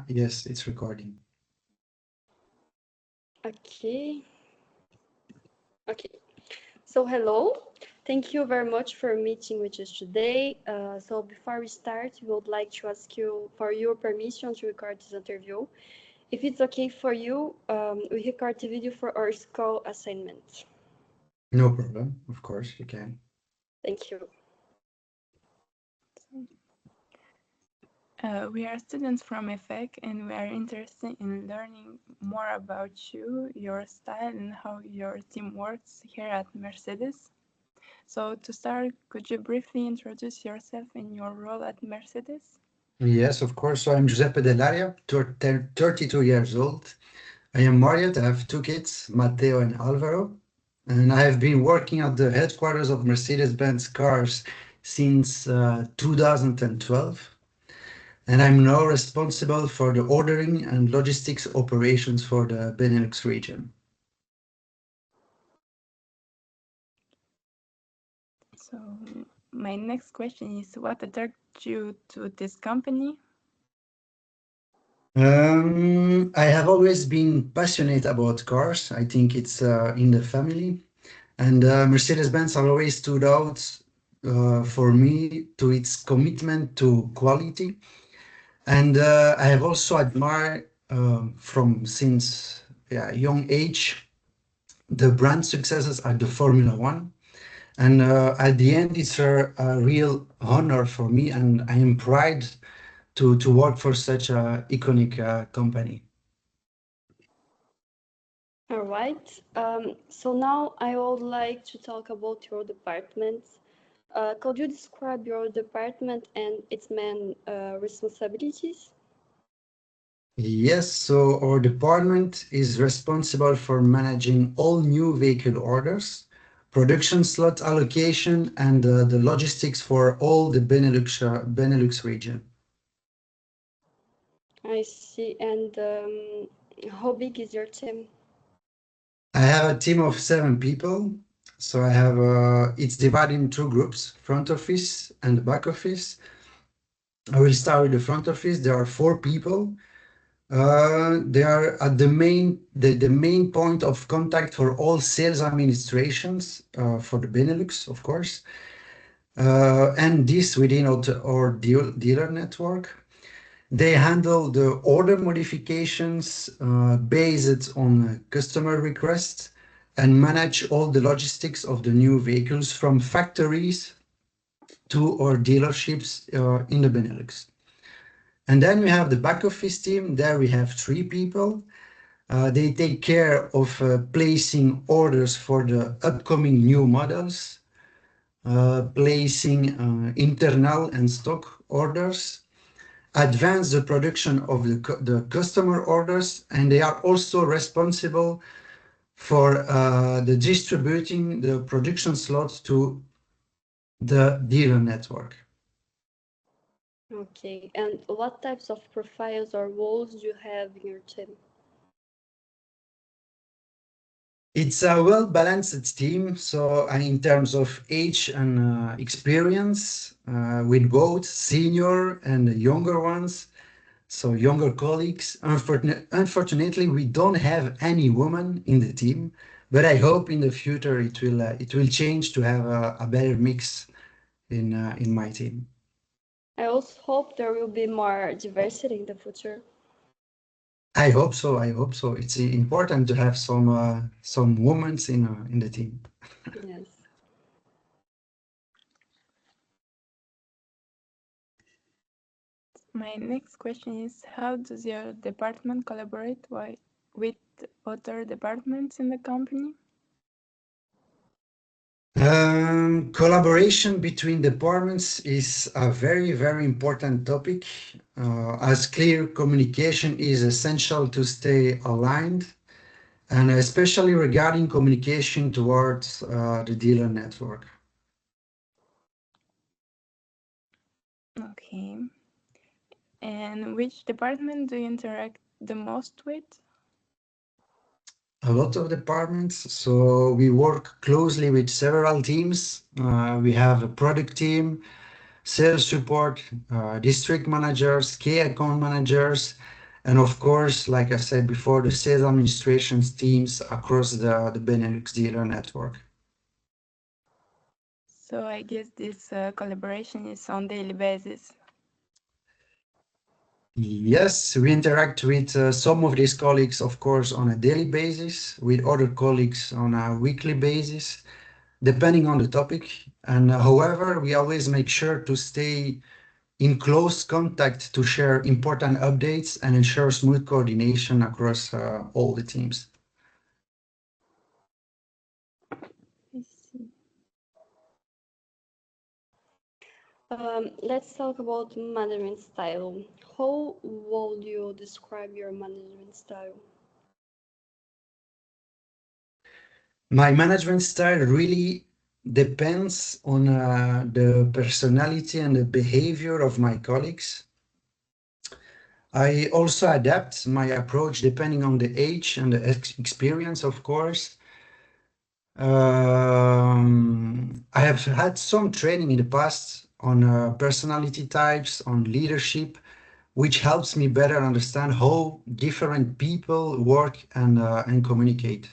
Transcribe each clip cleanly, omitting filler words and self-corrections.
Yes, it's recording. Okay. Okay. So hello. Thank you very much for meeting with us today. So before we start, we would like to ask you for your permission to record this interview. If it's okay for you, we record the video for our school assignment. No problem. Of course, you can. Thank you. We are students from EFEC and we are interested in learning more about you, your style, and how your team works here at Mercedes. So, to start, could you briefly introduce yourself and your role at Mercedes? Yes, of course. So I'm Giuseppe Dell'Aria, 32 years old. I am married. I have two kids, Matteo and Alvaro. And I have been working at the headquarters of Mercedes-Benz Cars since 2012. And I'm now responsible for the ordering and logistics operations for the Benelux region. So, my next question is what attracted you to this company? I have always been passionate about cars. I think it's in the family. And Mercedes-Benz always stood out for me to its commitment to quality. And I have also admired from since young age the brand successes at the Formula One. And at the end, it's a real honor for me, and I am proud to work for such a iconic company. All right. So now I would like to talk about your department. Could you describe your department and its main responsibilities? Yes, so our department is responsible for managing all new vehicle orders, production slot allocation, and the logistics for all the Benelux region. I see. And how big is your team? I have a team of 7 people. So it's divided in two groups, front office and back office. I will start with the front office. There are 4 people. They are at the main point of contact for all sales administrations for the Benelux, of course, and this within our dealer network. They handle the order modifications based on customer requests and manage all the logistics of the new vehicles from factories to our dealerships in the Benelux. And then we have the back office team. There we have 3 people. They take care of placing orders for the upcoming new models, placing internal and stock orders, advance the production of the customer orders, and they are also responsible for the distributing the production slots to the dealer network. Okay. And what types of profiles or roles do you have in your team? It's a well-balanced team, so in terms of age and experience, with both senior and younger ones, so younger colleagues. Unfortunately, we don't have any woman in the team, but I hope in the future it will change to have a better mix in my team. I also hope there will be more diversity in the future. I hope so. I hope so. It's important to have some women in the team. Yes. My next question is how does your department collaborate with other departments in the company? Collaboration between departments is a very, very important topic, as clear communication is essential to stay aligned, and especially regarding communication towards the dealer network. Okay. And which department do you interact the most with? A lot of departments, so we work closely with several teams. We have a product team, sales support, district managers, key account managers, And of course, like I said before, the sales administrations teams across the Benelux dealer network. So I guess this collaboration is on daily basis. Yes, we interact with some of these colleagues, of course, on a daily basis, with other colleagues on a weekly basis, depending on the topic. And however, we always make sure to stay in close contact to share important updates and ensure smooth coordination across all the teams. I see. Let's talk about management style. How would you describe your management style? My management style really depends on the personality and the behavior of my colleagues. I also adapt my approach depending on the age and the experience, of course. I have had some training in the past on personality types, on leadership, which helps me better understand how different people work and communicate.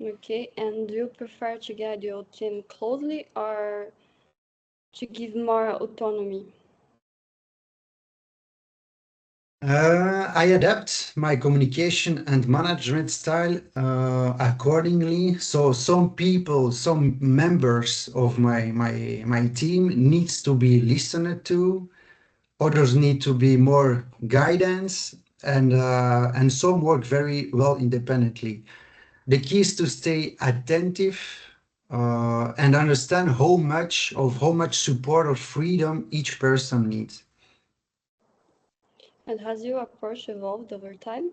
Okay, and do you prefer to guide your team closely or to give more autonomy? I adapt my communication and management style accordingly. So some people, some members of my team needs to be listened to. Others need to be more guidance, and some work very well independently. The key is to stay attentive and understand how much support or freedom each person needs. And has your approach evolved over time?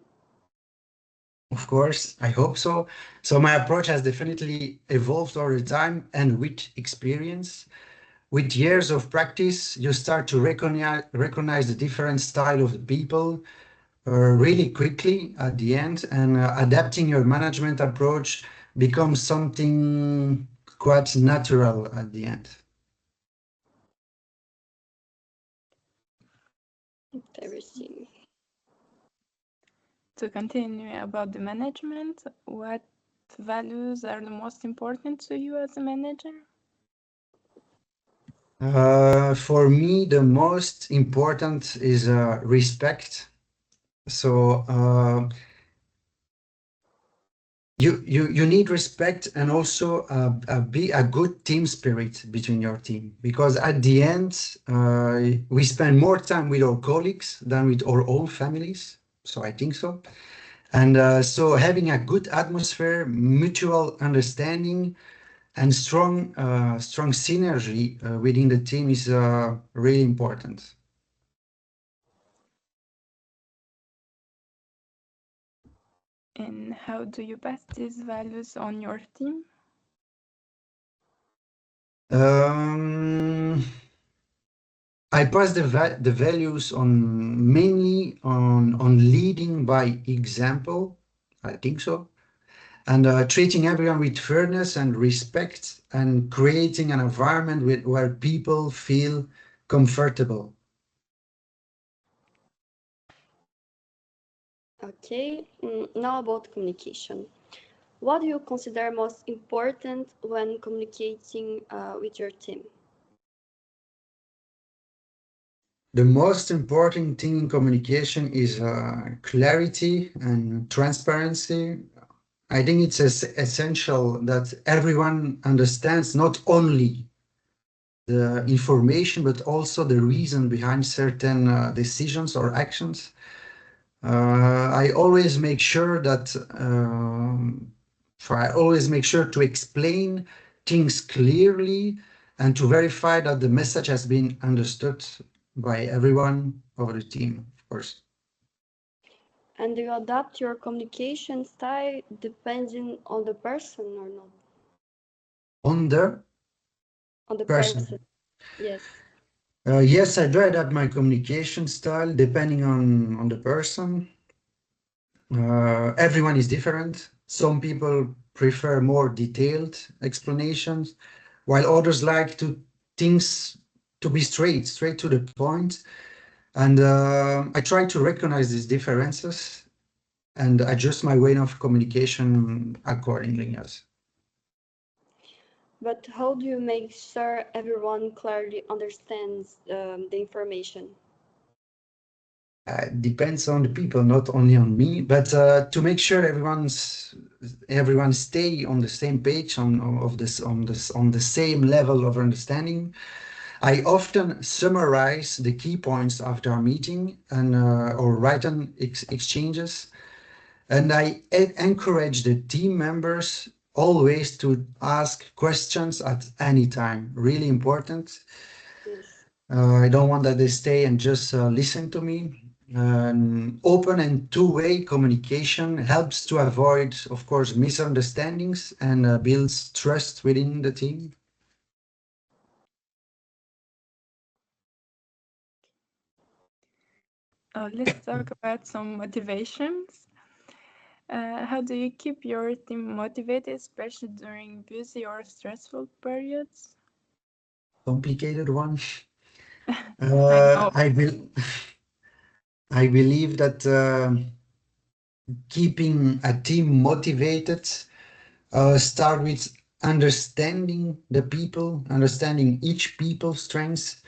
Of course, I hope so. So my approach has definitely evolved over time and with experience. With years of practice, you start to recognize the different style of the people really quickly at the end, and adapting your management approach becomes something quite natural at the end. Interesting. To continue about the management, what values are the most important to you as a manager? For me, the most important is respect. So you need respect and also be a good team spirit between your team, because at the end we spend more time with our colleagues than with our own families. So I think so. And so having a good atmosphere, mutual understanding, and strong synergy within the team is really important. And how do you pass these values on your team? Um, I pass the values on mainly on leading by example. I think so, and treating everyone with fairness and respect, and creating an environment where people feel comfortable. Okay, now about communication. What do you consider most important when communicating with your team? The most important thing in communication is clarity and transparency. I think it's essential that everyone understands not only the information, but also the reason behind certain decisions or actions. I always make sure that I always make sure to explain things clearly and to verify that the message has been understood by everyone of the team, of course. And do you adapt your communication style depending on the person or not? On the On the person, person. yes. Yes, I do adapt my communication style depending on the person. Everyone is different. Some people prefer more detailed explanations, while others like to things to be straight to the point. And I try to recognize these differences and adjust my way of communication accordingly. Yes. But how do you make sure everyone clearly understands the information? Depends on the people, not only on me, but to make sure everyone stay on the same page on the same level of understanding. I often summarize the key points after our meeting and or written exchanges, and I encourage the team members always to ask questions at any time. Really important. Yes. I don't want that they stay and just listen to me. Open and two-way communication helps to avoid, of course, misunderstandings and builds trust within the team. Let's talk about some motivations. How do you keep your team motivated, especially during busy or stressful periods? Complicated one. I know. I will. I believe that keeping a team motivated start with understanding the people, understanding each people's strengths,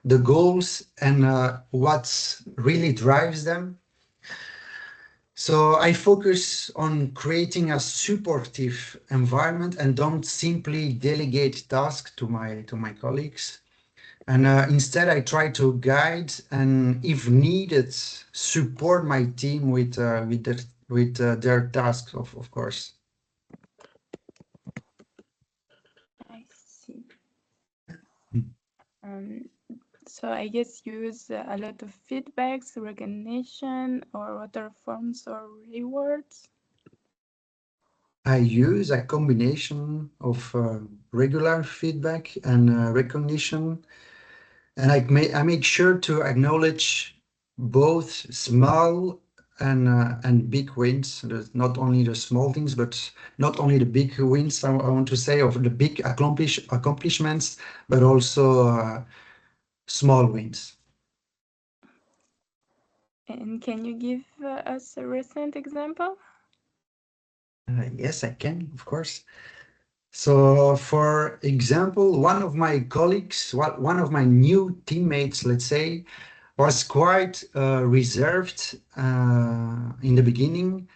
the goals, and what really drives them. So I focus on creating a supportive environment and don't simply delegate tasks to my colleagues. And instead, I try to guide and, if needed, support my team with their tasks, of course. I see. Um, so I guess you use a lot of feedbacks, recognition, or other forms or rewards. I use a combination of regular feedback and recognition, and I make sure to acknowledge both small and big wins. Not only the small things, but not only the big wins. I want to say of the big accomplishments, but also small wins. And can you give us a recent example? Yes, I can, of course. So, for example, one of my colleagues, one of my new teammates, let's say, was quite reserved in the beginning.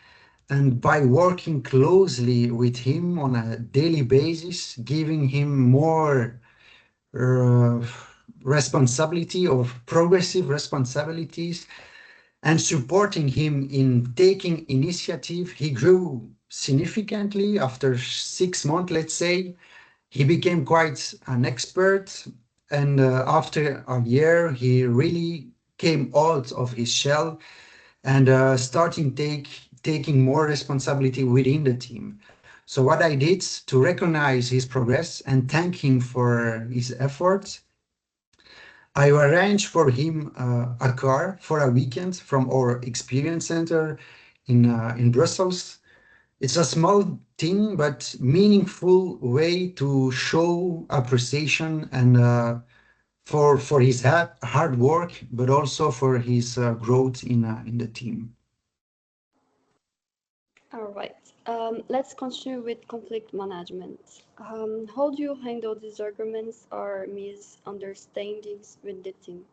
And by working closely with him on a daily basis, giving him more uh, responsibility or progressive responsibilities, and supporting him in taking initiative, he grew significantly after 6 months, let's say. He became quite an expert, and after a year, he really came out of his shell and starting taking more responsibility within the team. So what I did to recognize his progress and thank him for his efforts, I arranged for him a car for a weekend from our experience center in Brussels. It's a small thing, but meaningful way to show appreciation and for his hard work, but also for his growth in the team. All right. Let's continue with conflict management. How do you handle disagreements or misunderstandings with the team?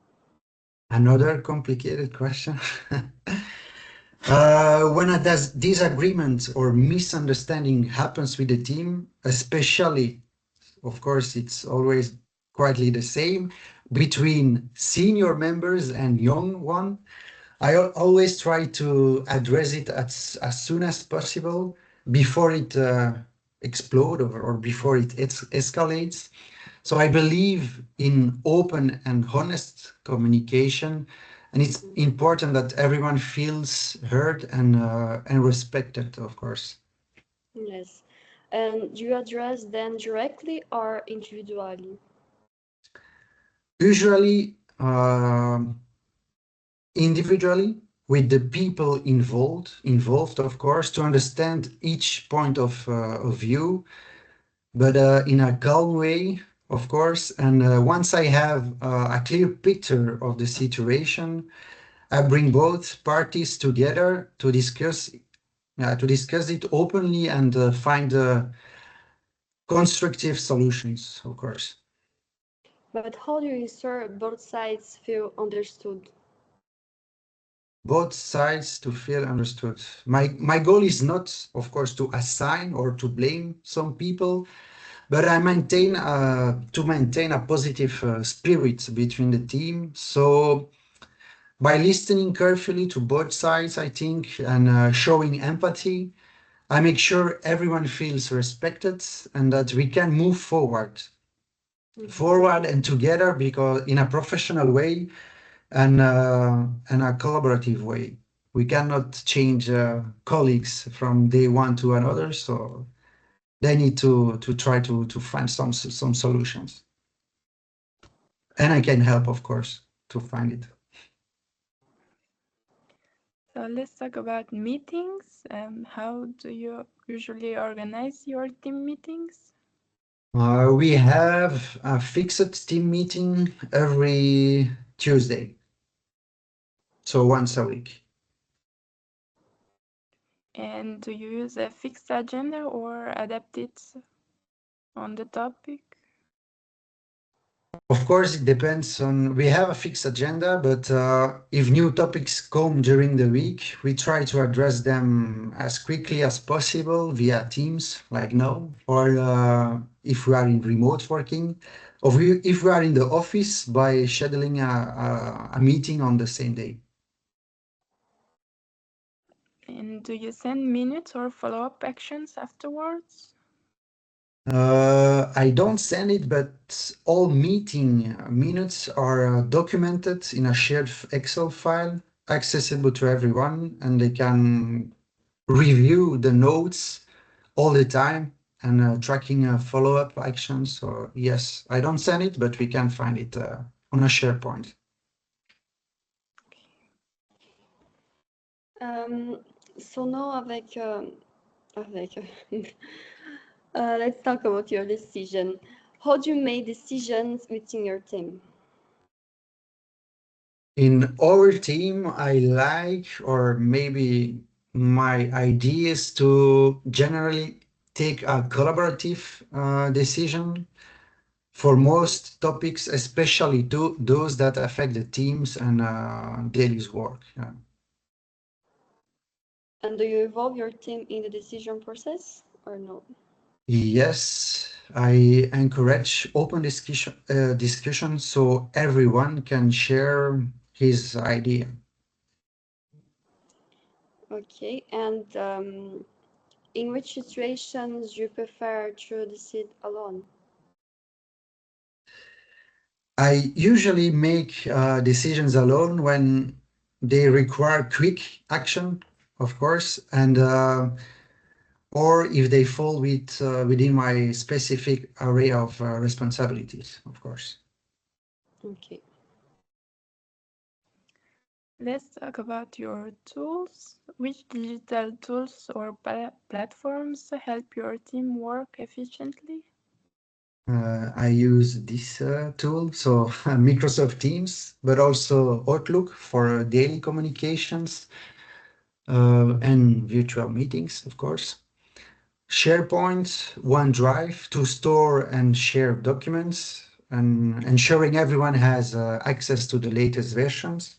Another complicated question. When a disagreement or misunderstanding happens with the team, especially, of course, it's always quietly the same between senior members and young one. I always try to address it as soon as possible before it explodes or before it escalates. So I believe in open and honest communication, and it's important that everyone feels heard and respected, of course. Yes. And do you address them directly or individually? Usually, individually with the people involved, of course, to understand each point of view, but in a calm way. of course. And once I have a clear picture of the situation, I bring both parties together to discuss it openly and find constructive solutions, of course. But how do you ensure both sides feel understood? Both sides to feel understood. My goal is not, of course, to assign or to blame some people, but I maintain to maintain a positive spirit between the team. So by listening carefully to both sides, I think, and showing empathy, I make sure everyone feels respected and that we can move forward and together because in a professional way and a collaborative way. We cannot change colleagues from day one to another, so they need to try to find some solutions. And I can help, of course, to find it. So let's talk about meetings. How do you usually organize your team meetings? We have a fixed team meeting every Tuesday, so once a week. And do you use a fixed agenda or adapt it on the topic? Of course, it depends on. We have a fixed agenda, but if new topics come during the week, we try to address them as quickly as possible via Teams, like now, or if we are in remote working, or if we are in the office by scheduling a meeting on the same day. And do you send minutes or follow-up actions afterwards? I don't send it, but all meeting minutes are documented in a shared Excel file, accessible to everyone, and they can review the notes all the time and tracking follow-up actions. So yes, I don't send it, but we can find it on a SharePoint. Um, so now avec let's talk about your decision. How do you make decisions within your team? In our team, I like, or maybe my idea is to generally take a collaborative decision for most topics, especially those that affect the teams and daily work. Yeah. And do you involve your team in the decision process or no? Yes, I encourage open discussion so everyone can share his idea. Okay, and in which situations you prefer to decide alone? I usually make decisions alone when they require quick action, of course, and or if they fall within my specific area of responsibilities, of course. Okay. Let's talk about your tools. Which digital tools or platforms help your team work efficiently? I use this tool, so Microsoft Teams, but also Outlook for daily communications and virtual meetings, of course. SharePoint, OneDrive to store and share documents, and ensuring everyone has access to the latest versions.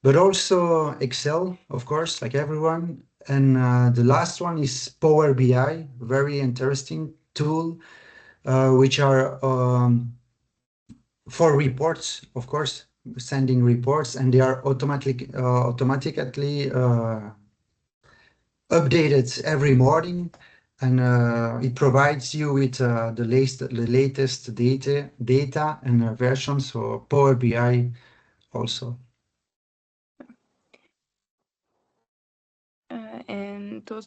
But also Excel, of course, like everyone. And the last one is Power BI, very interesting tool, which are for reports, of course, sending reports, and they are automatically updated every morning, and it provides you with the latest data and versions for Power BI also. And those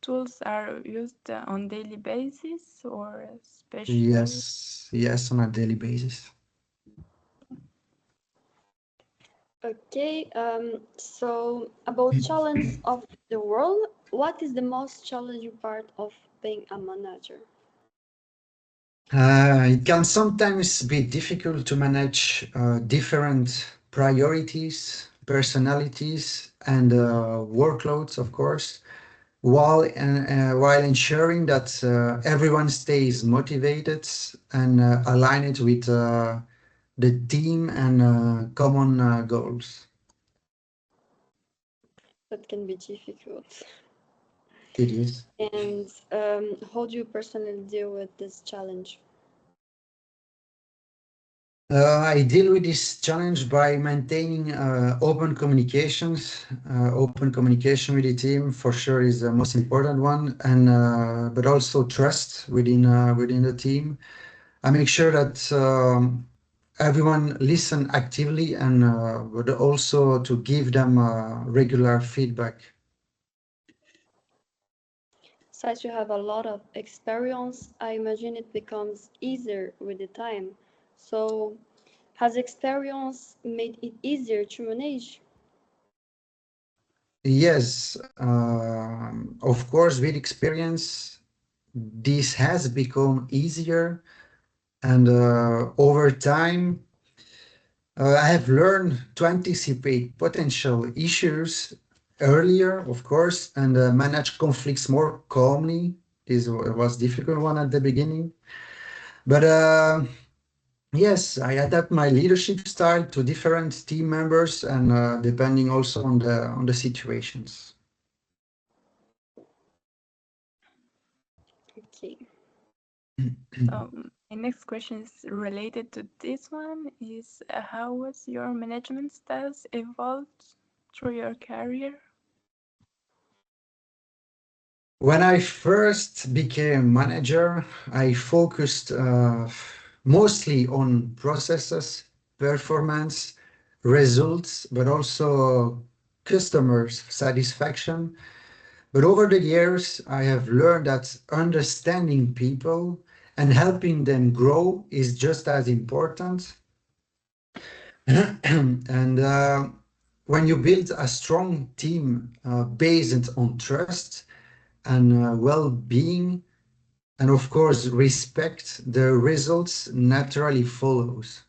tools are used on daily basis or special. Yes, on a daily basis. Okay, so about challenge of the world, what is the most challenging part of being a manager? It can sometimes be difficult to manage different priorities, personalities, and workloads, of course, while ensuring that everyone stays motivated and aligned with the team and common goals. That can be difficult. It is. And how do you personally deal with this challenge? I deal with this challenge by maintaining open communication with the team for sure is the most important one, and but also trust within the team. I make sure that everyone listen actively and but also to give them regular feedback. Since you have a lot of experience, I imagine it becomes easier with the time. So, has experience made it easier to manage? Yes, of course, with experience, this has become easier. And over time, I have learned to anticipate potential issues earlier, of course, and manage conflicts more calmly. This was difficult one at the beginning, but yes, I adapt my leadership style to different team members and depending also on the situations. Okay. So my next question is related to this one is how was your management styles evolved through your career? When I first became manager, I focused mostly on processes, performance, results, but also customer satisfaction. But over the years, I have learned that understanding people and helping them grow is just as important. And when you build a strong team based on trust and well-being, and of course respect, the results naturally follows.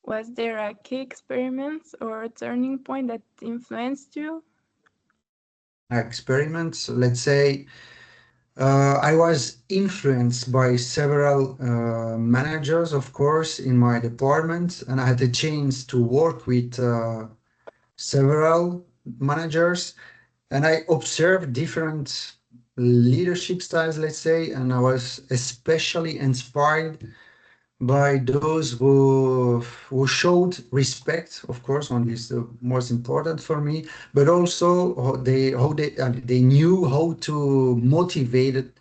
Was there a key experiment or a turning point that influenced you? Experiments, let's say, I was influenced by several managers, of course, in my department, and I had the chance to work with several managers, and I observed different leadership styles, let's say, and I was especially inspired by those who showed respect, of course, one is the most important for me, but also they knew how to motivate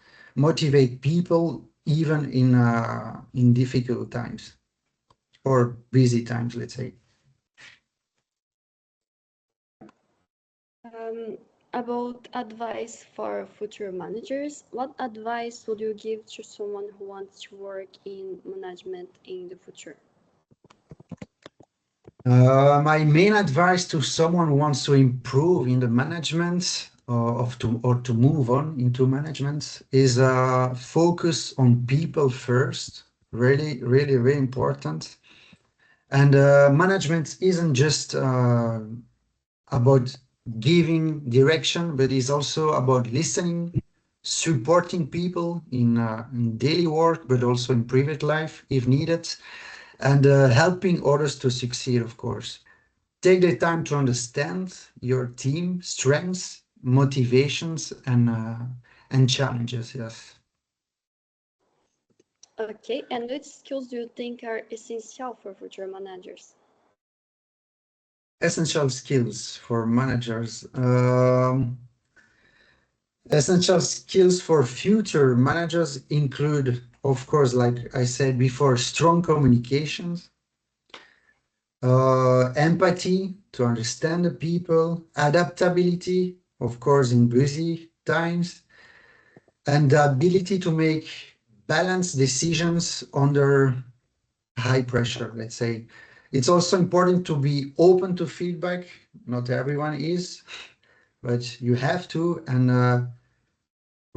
people even in difficult times or busy times, let's say. Um, about advice for future managers, what advice would you give to someone who wants to work in management in the future? My main advice to someone who wants to improve in the management or to move on into management is focus on people first. Really, really, really important. And management isn't just about giving direction, but it's also about listening, supporting people in daily work, but also in private life if needed, and helping others to succeed, of course. Take the time to understand your team strengths, motivations, and challenges. Yes, Okay, and which skills do you think are essential for future managers? essential skills for managers. Essential skills for future managers include, of course, like I said before, strong communications, empathy to understand the people, adaptability, of course, in busy times, and the ability to make balanced decisions under high pressure, let's say. It's also important to be open to feedback. Not everyone is, but you have to. And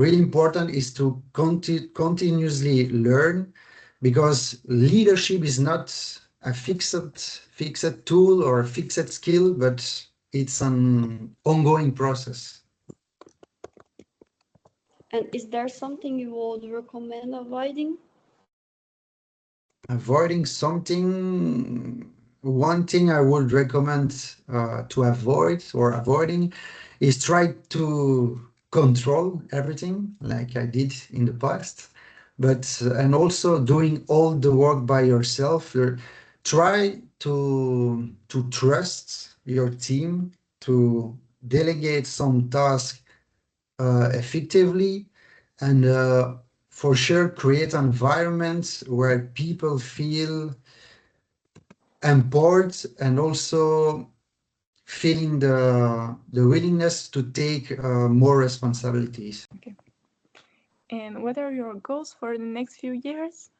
really important is to continuously learn, because leadership is not a fixed tool or a fixed skill, but it's an ongoing process. And is there something you would recommend avoiding? Avoiding something, one thing I would recommend to avoid or avoiding is try to control everything like I did in the past, but and also doing all the work by yourself. Try to trust your team, to delegate some tasks effectively, and for sure create environments where people feel empowered and also feeling the willingness to take more responsibilities. Okay. And what are your goals for the next few years?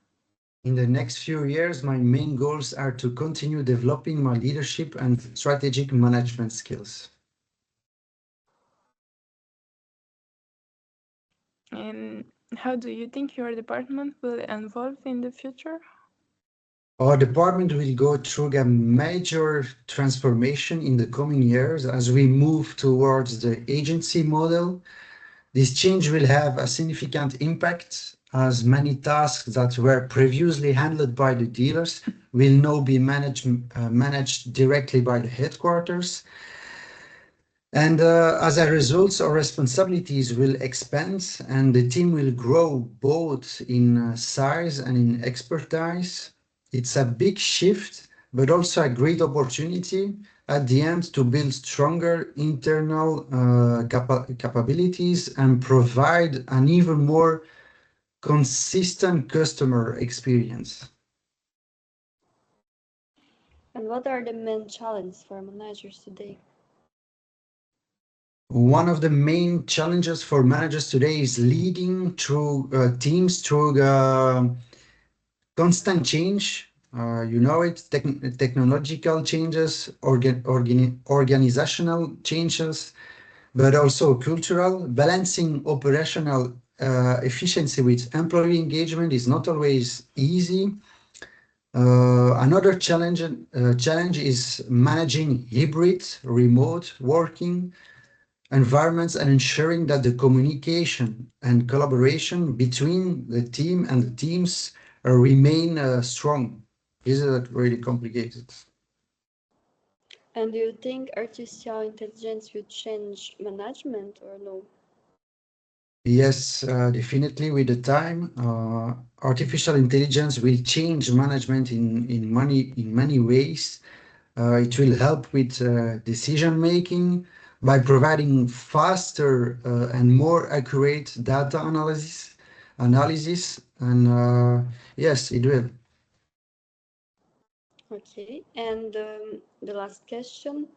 In the next few years, my main goals are to continue developing my leadership and strategic management skills. And how do you think your department will evolve in the future? Our department will go through a major transformation in the coming years as we move towards the agency model. This change will have a significant impact, as many tasks that were previously handled by the dealers will now be managed directly by the headquarters. And as a result, our responsibilities will expand and the team will grow both in size and in expertise. It's a big shift, but also a great opportunity at the end to build stronger internal capabilities and provide an even more consistent customer experience. And what are the main challenges for managers today? One of the main challenges for managers today is leading through teams through constant change. You know it, technological changes, organizational changes, but also cultural. Balancing operational efficiency with employee engagement is not always easy. Another challenge is managing hybrid, remote working environments and ensuring that the communication and collaboration between the team and the teams remain strong. This is really complicated. And do you think artificial intelligence will change management or no? Yes, definitely with the time, artificial intelligence will change management in many ways. It will help with decision making by providing faster and more accurate data analysis, and yes, it will. Okay, and the last question,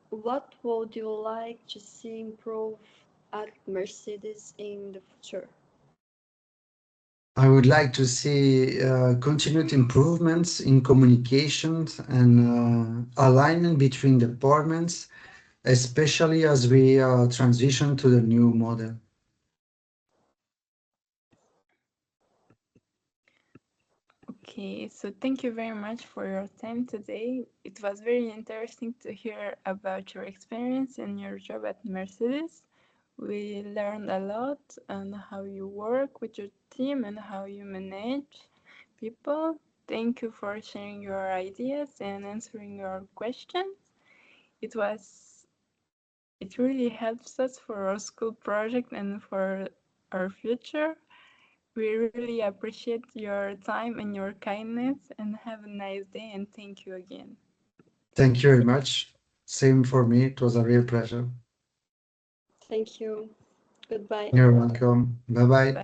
what would you like to see improve at Mercedes in the future? I would like to see continued improvements in communications and alignment between departments, especially as we transition to the new model. Okay, so thank you very much for your time today. It was very interesting to hear about your experience and your job at Mercedes. We learned a lot on how you work with your team and how you manage people. Thank you for sharing your ideas and answering your questions. It was it really helps us for our school project and for our future. We really appreciate your time and your kindness, and have a nice day, and thank you again. Thank you very much. Same for me. It was a real pleasure. Thank you. Goodbye. You're welcome. Bye bye. Bye.